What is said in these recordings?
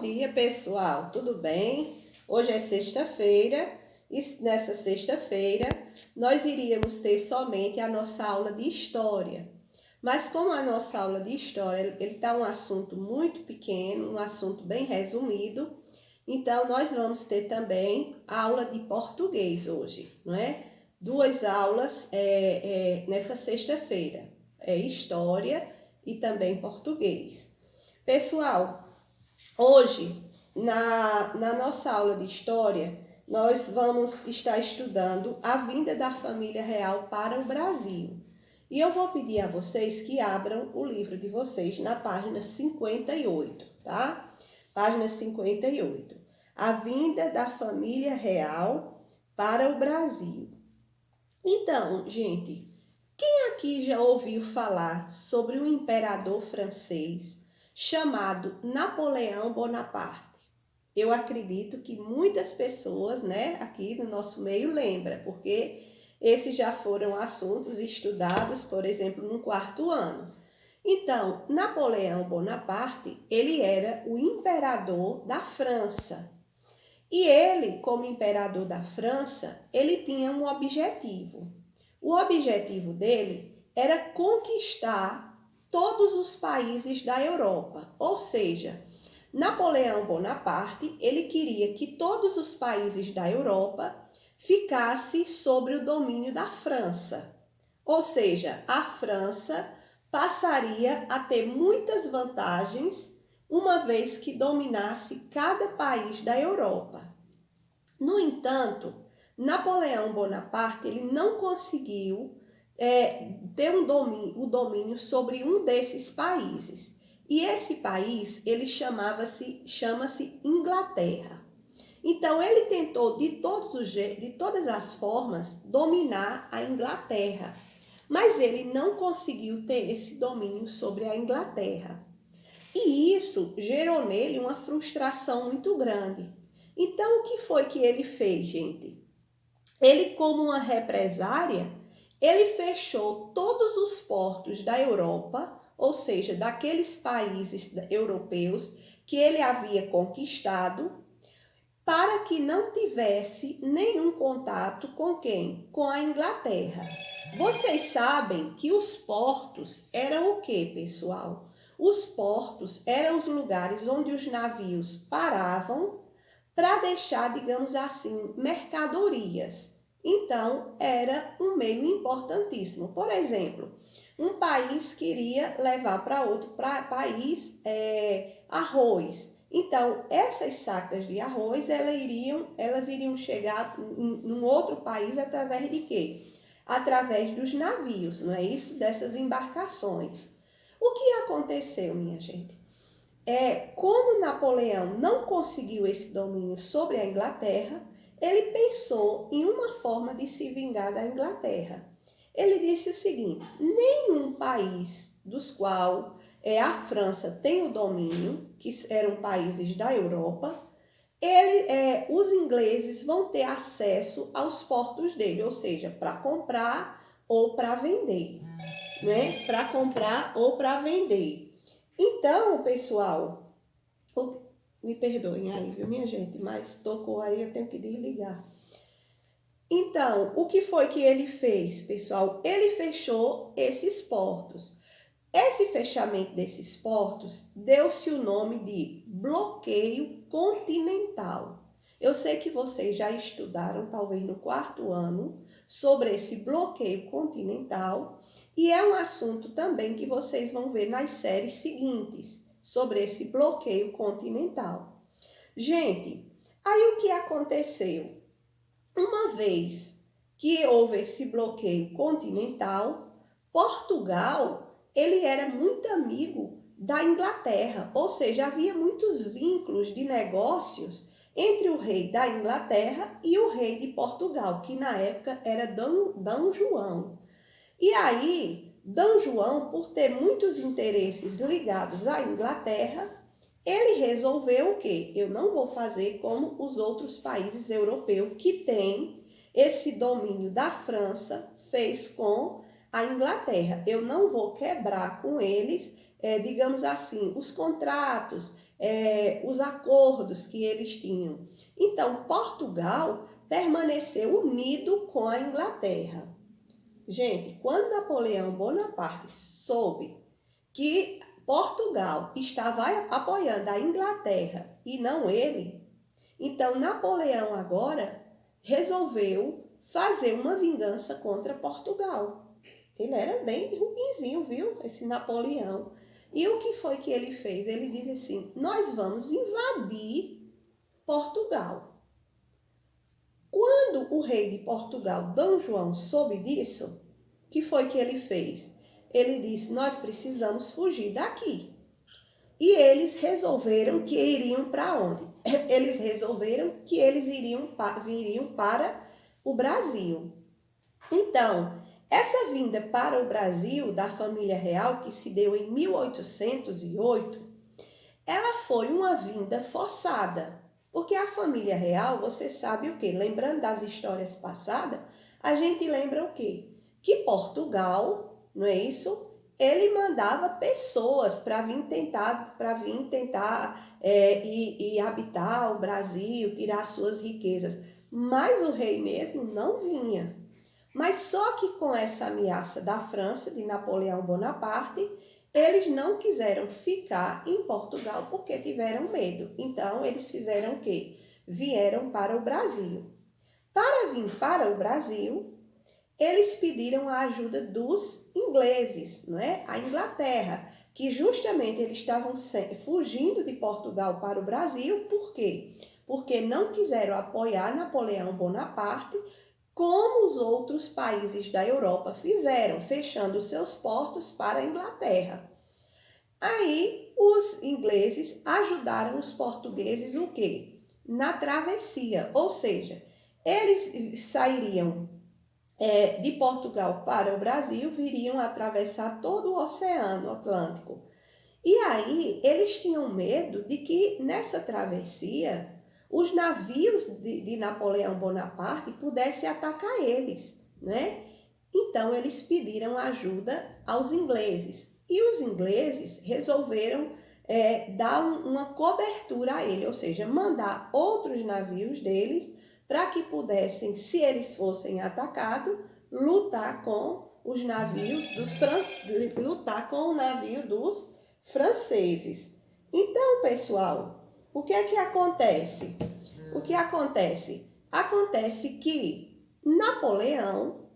dia, pessoal. Tudo bem? Hoje é sexta-feira e nessa sexta-feira nós iríamos ter somente a nossa aula de história. Mas como a nossa aula de história ele tá um assunto muito pequeno, um assunto bem resumido, então nós vamos ter também aula de português hoje, não é? Duas aulas nessa sexta-feira, história e também português. Pessoal, hoje, na nossa aula de história, nós vamos estar estudando a vinda da família real para o Brasil. E eu vou pedir a vocês que abram o livro de vocês na página 58, tá? Página 58. A vinda da família real para o Brasil. Então, gente, quem aqui já ouviu falar sobre um imperador francês chamado Napoleão Bonaparte? Eu acredito que muitas pessoas, né, aqui no nosso meio lembram, porque esses já foram assuntos estudados, por exemplo, no 4º ano. Então, Napoleão Bonaparte, ele era o imperador da França. E ele, como imperador da França, ele tinha um objetivo. O objetivo dele era conquistar todos os países da Europa. Ou seja, Napoleão Bonaparte, ele queria que todos os países da Europa ficassem sob o domínio da França. Ou seja, a França passaria a ter muitas vantagens uma vez que dominasse cada país da Europa. No entanto, Napoleão Bonaparte ele não conseguiu ter o domínio sobre um desses países. E esse país ele chama-se Inglaterra. Então ele tentou de todas as formas dominar a Inglaterra, mas ele não conseguiu ter esse domínio sobre a Inglaterra. E isso gerou nele uma frustração muito grande. Então, o que foi que ele fez, gente? Ele, como uma represária, ele fechou todos os portos da Europa, ou seja, daqueles países europeus que ele havia conquistado, para que não tivesse nenhum contato com quem? Com a Inglaterra. Vocês sabem que os portos eram o quê, pessoal? Os portos eram os lugares onde os navios paravam para deixar, digamos assim, mercadorias. Então, era um meio importantíssimo. Por exemplo, um país queria levar para outro país arroz. Então, essas sacas de arroz, elas iriam chegar em um outro país através de quê? Através dos navios, não é isso? Dessas embarcações. O que aconteceu, minha gente? Como Napoleão não conseguiu esse domínio sobre a Inglaterra, ele pensou em uma forma de se vingar da Inglaterra. Ele disse o seguinte: nenhum país dos quais a França tem o domínio, que eram países da Europa, os ingleses vão ter acesso aos portos dele, ou seja, para comprar ou para vender, né? Para comprar ou para vender. Então, pessoal, me perdoem aí, viu, minha gente? Mas tocou aí, eu tenho que desligar. Então, o que foi que ele fez, pessoal? Ele fechou esses portos. Esse fechamento desses portos deu-se o nome de bloqueio continental. Eu sei que vocês já estudaram, talvez no 4º ano, sobre esse bloqueio continental, e é um assunto também que vocês vão ver nas séries seguintes, sobre esse bloqueio continental. Gente, aí o que aconteceu? Uma vez que houve esse bloqueio continental, Portugal, ele era muito amigo da Inglaterra, ou seja, havia muitos vínculos de negócios entre o rei da Inglaterra e o rei de Portugal, que na época era D. João. E aí, D. João, por ter muitos interesses ligados à Inglaterra, ele resolveu o quê? Eu não vou fazer como os outros países europeus que têm esse domínio da França fez com a Inglaterra. Eu não vou quebrar com eles, digamos assim, os contratos os acordos que eles tinham. Então, Portugal permaneceu unido com a Inglaterra. Gente, quando Napoleão Bonaparte soube que Portugal estava apoiando a Inglaterra e não ele, então Napoleão agora resolveu fazer uma vingança contra Portugal. Ele era bem ruinzinho, viu? Esse Napoleão. E o que foi que ele fez? Ele disse assim: nós vamos invadir Portugal. Quando o rei de Portugal, Dom João, soube disso, o que foi que ele fez? Ele disse: nós precisamos fugir daqui. E eles resolveram que iriam para onde? Eles resolveram que eles viriam para o Brasil. Então, essa vinda para o Brasil da família real, que se deu em 1808, ela foi uma vinda forçada. Porque a família real, você sabe o quê? Lembrando das histórias passadas, a gente lembra o quê? Que Portugal, não é isso? Ele mandava pessoas para vir tentar e habitar o Brasil, tirar suas riquezas. Mas o rei mesmo não vinha. Mas só que com essa ameaça da França, de Napoleão Bonaparte, eles não quiseram ficar em Portugal porque tiveram medo. Então, eles fizeram o quê? Vieram para o Brasil. Para vir para o Brasil, eles pediram a ajuda dos ingleses, não é? A Inglaterra, que justamente eles estavam fugindo de Portugal para o Brasil. Por quê? Porque não quiseram apoiar Napoleão Bonaparte, como os outros países da Europa fizeram, fechando seus portos para a Inglaterra. Aí os ingleses ajudaram os portugueses o quê? Na travessia, ou seja, eles sairiam de Portugal para o Brasil, viriam atravessar todo o Oceano Atlântico. E aí eles tinham medo de que nessa travessia os navios de Napoleão Bonaparte pudessem atacar eles, né? Então eles pediram ajuda aos ingleses e os ingleses resolveram dar uma cobertura a ele, ou seja, mandar outros navios deles para que pudessem, se eles fossem atacados, lutar com os navios lutar com o navio dos franceses. Então, pessoal, o que é que acontece? O que acontece? Acontece que Napoleão,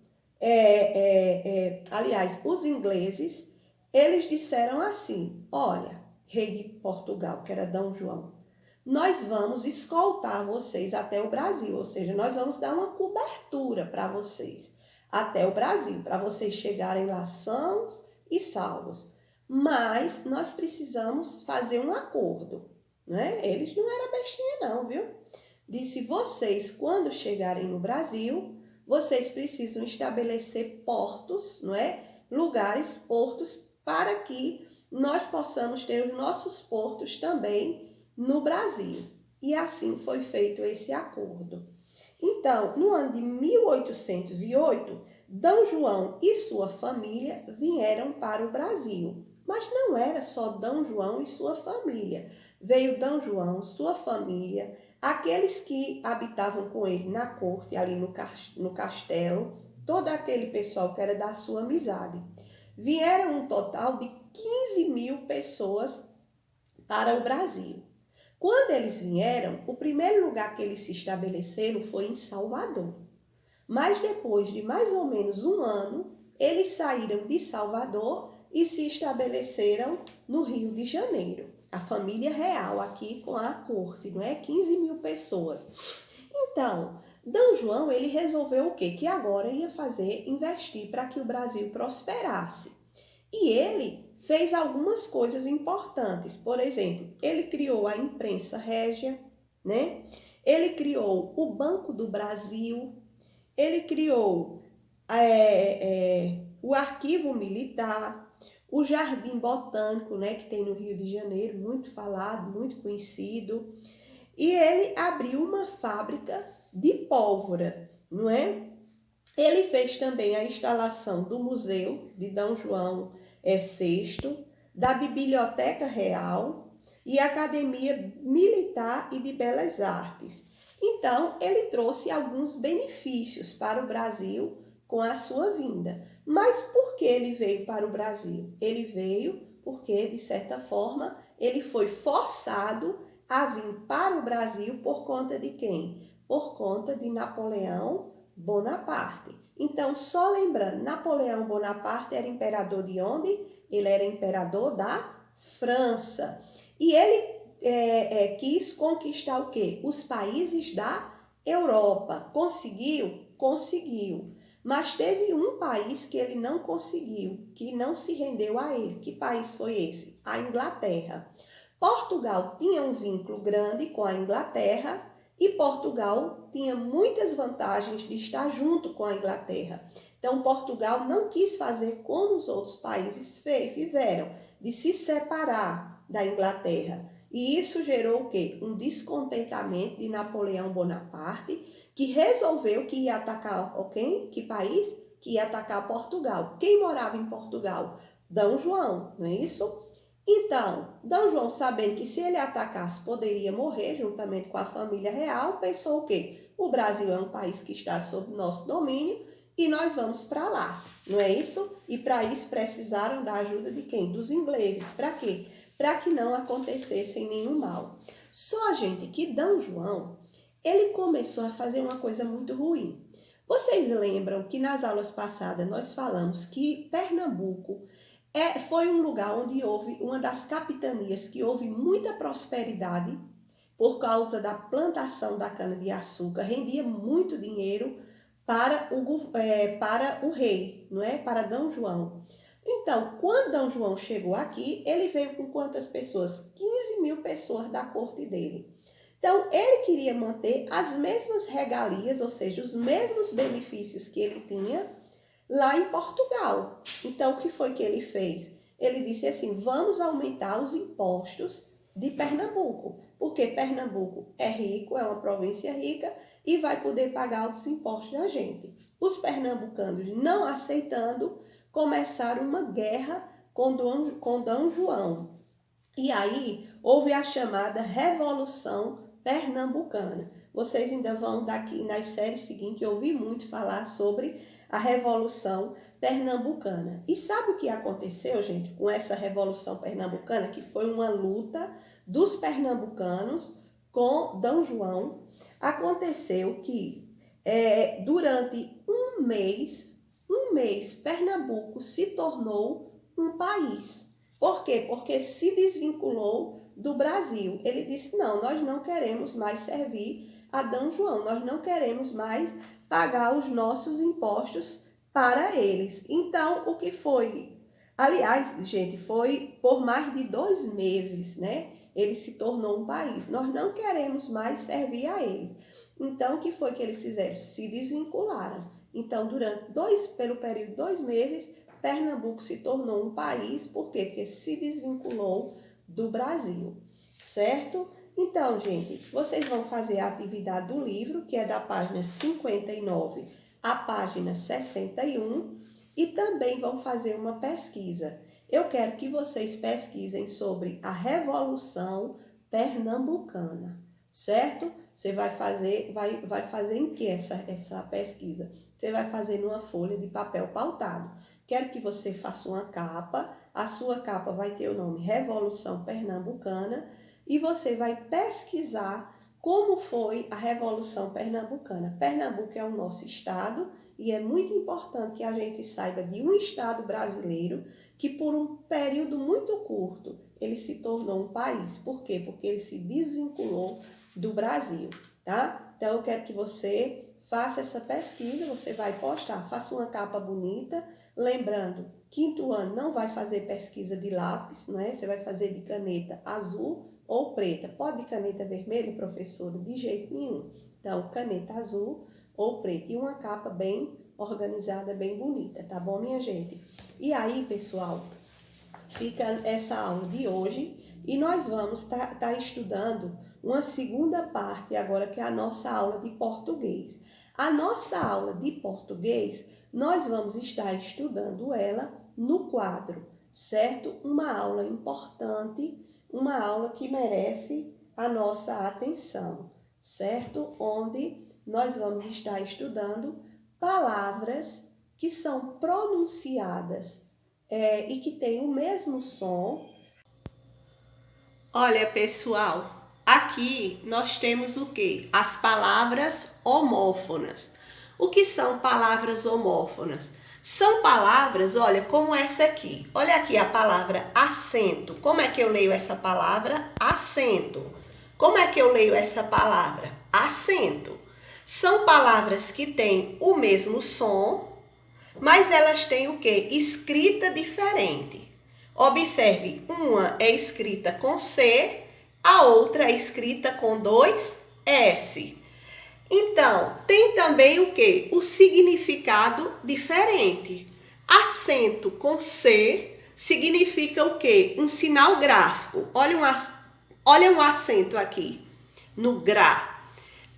aliás, os ingleses, eles disseram assim: olha, rei de Portugal, que era Dom João, nós vamos escoltar vocês até o Brasil, ou seja, nós vamos dar uma cobertura para vocês até o Brasil, para vocês chegarem lá sãos e salvos. Mas nós precisamos fazer um acordo, né? Eles não eram bestinha não, viu? Disse: vocês, quando chegarem no Brasil, vocês precisam estabelecer portos, não é? Portos, para que nós possamos ter os nossos portos também no Brasil. E assim foi feito esse acordo. Então, no ano de 1808, Dom João e sua família vieram para o Brasil. Mas não era só Dom João e sua família. Veio Dom João, sua família, aqueles que habitavam com ele na corte, ali no castelo, todo aquele pessoal que era da sua amizade. Vieram um total de 15 mil pessoas para o Brasil. Quando eles vieram, o primeiro lugar que eles se estabeleceram foi em Salvador. Mas depois de mais ou menos um ano, eles saíram de Salvador e se estabeleceram no Rio de Janeiro. A família real aqui com a corte, não é? 15 mil pessoas. Então, Dom João, ele resolveu o quê? Que agora ia investir para que o Brasil prosperasse. E ele fez algumas coisas importantes. Por exemplo, ele criou a imprensa régia, né? Ele criou o Banco do Brasil, ele criou o Arquivo Militar, o Jardim Botânico, né, que tem no Rio de Janeiro, muito falado, muito conhecido. E ele abriu uma fábrica de pólvora, não é? Ele fez também a instalação do Museu de Dom João VI, da Biblioteca Real, e Academia Militar e de Belas Artes. Então, ele trouxe alguns benefícios para o Brasil com a sua vinda. Mas por que ele veio para o Brasil? Ele veio porque, de certa forma, ele foi forçado a vir para o Brasil por conta de quem? Por conta de Napoleão Bonaparte. Então, só lembrando, Napoleão Bonaparte era imperador de onde? Ele era imperador da França. E ele quis conquistar o quê? Os países da Europa. Conseguiu? Conseguiu. Mas teve um país que ele não conseguiu, que não se rendeu a ele. Que país foi esse? A Inglaterra. Portugal tinha um vínculo grande com a Inglaterra e Portugal tinha muitas vantagens de estar junto com a Inglaterra. Então, Portugal não quis fazer como os outros países fizeram, de se separar da Inglaterra. E isso gerou o quê? Um descontentamento de Napoleão Bonaparte, que resolveu que ia atacar quem? Que país? Que ia atacar Portugal. Quem morava em Portugal? D. João, não é isso? Então, D. João, sabendo que se ele atacasse poderia morrer juntamente com a família real, pensou o quê? O Brasil é um país que está sob nosso domínio e nós vamos para lá, não é isso? E para isso precisaram da ajuda de quem? Dos ingleses. Para quê? Para que não acontecesse nenhum mal. Só, gente, que D. João, ele começou a fazer uma coisa muito ruim. Vocês lembram que nas aulas passadas nós falamos que Pernambuco foi um lugar onde houve uma das capitanias que houve muita prosperidade por causa da plantação da cana-de-açúcar, rendia muito dinheiro para o rei, não é? Para D. João. Então, quando D. João chegou aqui, ele veio com quantas pessoas? 15.000 pessoas da corte dele. Então, ele queria manter as mesmas regalias, ou seja, os mesmos benefícios que ele tinha lá em Portugal. Então, o que foi que ele fez? Ele disse assim, vamos aumentar os impostos de Pernambuco, porque Pernambuco é rico, é uma província rica e vai poder pagar os impostos da gente. Os pernambucanos, não aceitando, começaram uma guerra com D. João. E aí, houve a chamada Revolução Pernambucana. Vocês ainda vão daqui nas séries seguintes ouvir muito falar sobre a Revolução Pernambucana. E sabe o que aconteceu, gente, com essa Revolução Pernambucana, que foi uma luta dos pernambucanos com D. João? Aconteceu que durante um mês, Pernambuco se tornou um país. Por quê? Porque se desvinculou do Brasil. Ele disse, não, nós não queremos mais servir a D. João, nós não queremos mais pagar os nossos impostos para eles. Então, o que foi? Aliás, gente, foi por mais de 2 meses, né? Ele se tornou um país. Nós não queremos mais servir a eles. Então, o que foi que eles fizeram? Se desvincularam. Então, pelo período de 2 meses, Pernambuco se tornou um país. Por quê? Porque se desvinculou do Brasil, certo? Então, gente, vocês vão fazer a atividade do livro, que é da página 59 à página 61, e também vão fazer uma pesquisa. Eu quero que vocês pesquisem sobre a Revolução Pernambucana, certo? Você vai fazer em que essa pesquisa? Você vai fazer numa folha de papel pautado. Quero que você faça uma capa, a sua capa vai ter o nome Revolução Pernambucana e você vai pesquisar como foi a Revolução Pernambucana. Pernambuco é o nosso estado e é muito importante que a gente saiba de um estado brasileiro que por um período muito curto ele se tornou um país. Por quê? Porque ele se desvinculou do Brasil, tá? Então eu quero que você faça essa pesquisa, você vai postar, faça uma capa bonita. Lembrando, 5º ano não vai fazer pesquisa de lápis, não é? Você vai fazer de caneta azul ou preta. Pode de caneta vermelha, professora? De jeito nenhum. Então, caneta azul ou preta. E uma capa bem organizada, bem bonita, tá bom, minha gente? E aí, pessoal, fica essa aula de hoje e nós vamos tá estudando uma segunda parte agora, que é a nossa aula de português. A nossa aula de português, nós vamos estar estudando ela no quadro, certo? Uma aula importante, uma aula que merece a nossa atenção, certo? Onde nós vamos estar estudando palavras que são pronunciadas e que têm o mesmo som. Olha, pessoal, aqui nós temos o quê? As palavras homófonas. O que são palavras homófonas? São palavras, olha, como essa aqui. Olha aqui a palavra assento. Como é que eu leio essa palavra? Assento. Como é que eu leio essa palavra? Assento. São palavras que têm o mesmo som, mas elas têm o quê? Escrita diferente. Observe, uma é escrita com C, a outra é escrita com 2 S. Então, tem também o quê? O significado diferente. Acento com C significa o quê? Um sinal gráfico. Olha um acento aqui, no Gra.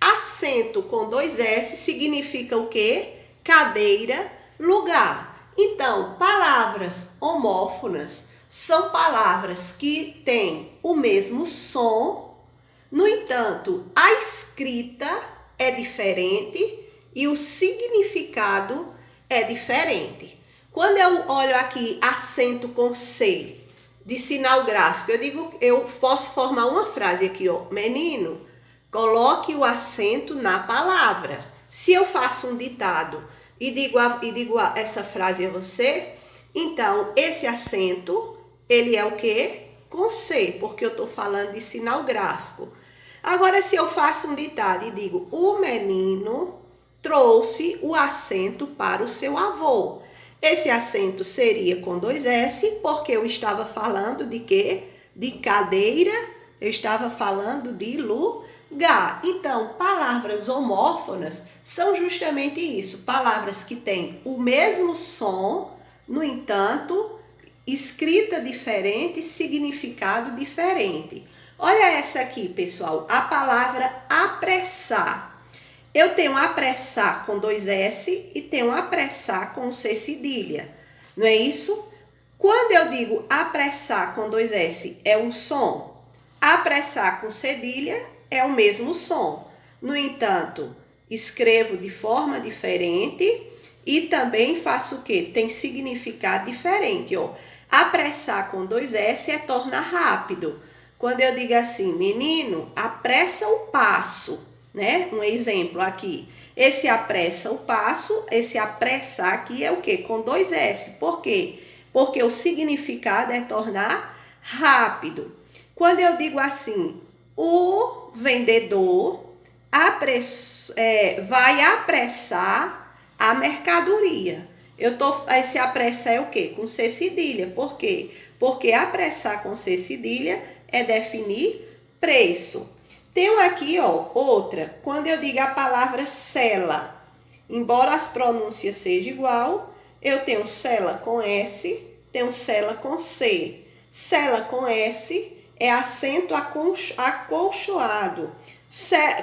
Acento com 2 S significa o quê? Cadeira, lugar. Então, palavras homófonas são palavras que têm o mesmo som, no entanto, a escrita é diferente e o significado é diferente. Quando eu olho aqui acento com C de sinal gráfico, eu posso formar uma frase aqui, ó. Menino, coloque o acento na palavra. Se eu faço um ditado e digo essa frase a você, então esse acento, ele é o quê? Com C, porque eu estou falando de sinal gráfico. Agora, se eu faço um ditado e digo, o menino trouxe o assento para o seu avô. Esse acento seria com 2 S, porque eu estava falando de quê? De cadeira, eu estava falando de lugar. Então, palavras homófonas são justamente isso, palavras que têm o mesmo som, no entanto, escrita diferente, significado diferente. Olha essa aqui, pessoal, a palavra apressar. Eu tenho apressar com 2 S e tenho apressar com C cedilha, não é isso? Quando eu digo apressar com 2 S, é um som. Apressar com cedilha é o mesmo som. No entanto, escrevo de forma diferente e também faço o quê? Tem significado diferente, ó. Apressar com 2 S é tornar rápido. Quando eu digo assim, menino, apressa o passo, né? Um exemplo aqui. Esse apressa o passo, esse apressar aqui é o quê? Com 2 S. Por quê? Porque o significado é tornar rápido. Quando eu digo assim, o vendedor vai apressar a mercadoria. Esse apressar é o quê? Com C cedilha. Por quê? Porque apressar com C cedilha é definir preço. Tenho aqui, ó, outra. Quando eu digo a palavra cela, embora as pronúncias sejam igual, eu tenho cela com S, tenho cela com C. Cela com S é acento acolchoado.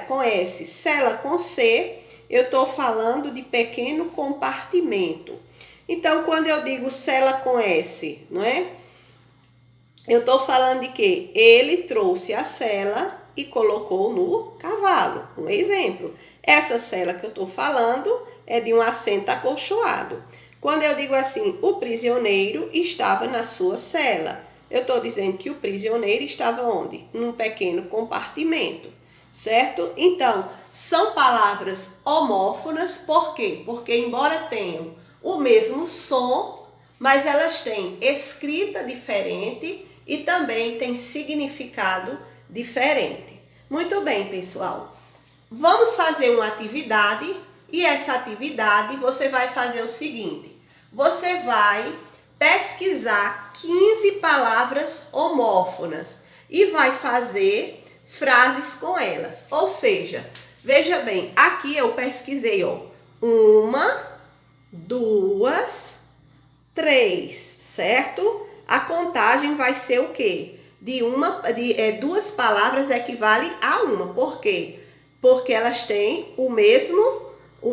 Com S, cela com C, eu estou falando de pequeno compartimento. Então, quando eu digo cela com S, não é? Eu estou falando de que ele trouxe a cela e colocou no cavalo. Um exemplo. Essa cela que eu estou falando é de um assento acolchoado. Quando eu digo assim, o prisioneiro estava na sua cela. Eu estou dizendo que o prisioneiro estava onde? Num pequeno compartimento, certo? Então, são palavras homófonas, por quê? Porque embora tenham o mesmo som, mas elas têm escrita diferente e também têm significado diferente. Muito bem, pessoal. Vamos fazer uma atividade e essa atividade você vai fazer o seguinte. Você vai pesquisar 15 palavras homófonas e vai fazer frases com elas. Ou seja, veja bem, aqui eu pesquisei, ó, 1, 2, 3, certo? A contagem vai ser o quê? Duas palavras equivale a uma. Por quê? Porque elas têm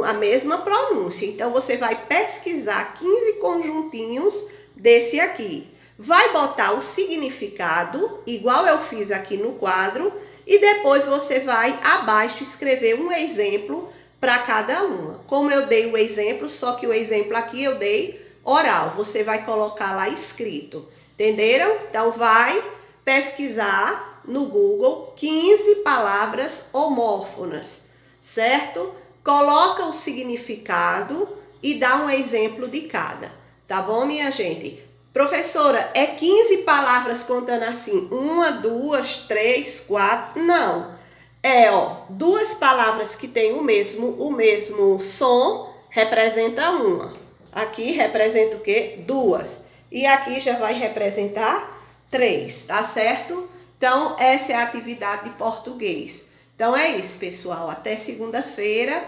a mesma pronúncia. Então, você vai pesquisar 15 conjuntinhos desse aqui. vai botar o significado, igual eu fiz aqui no quadro, e depois você vai abaixo escrever um exemplo para cada uma. Como eu dei o exemplo, só que o exemplo aqui eu dei oral, você vai colocar lá escrito, entenderam? Então vai pesquisar no Google 15 palavras homófonas, certo? Coloca o significado e dá um exemplo de cada, tá bom, minha gente? Professora, é 15 palavras contando assim, 1, 2, 3, 4, não. É, ó, duas palavras que têm o mesmo som, representa uma. Aqui representa o quê? Duas. E aqui já vai representar 3, tá certo? Então, essa é a atividade de português. Então, é isso, pessoal. Até segunda-feira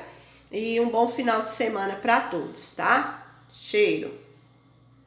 e um bom final de semana para todos, tá? Cheiro!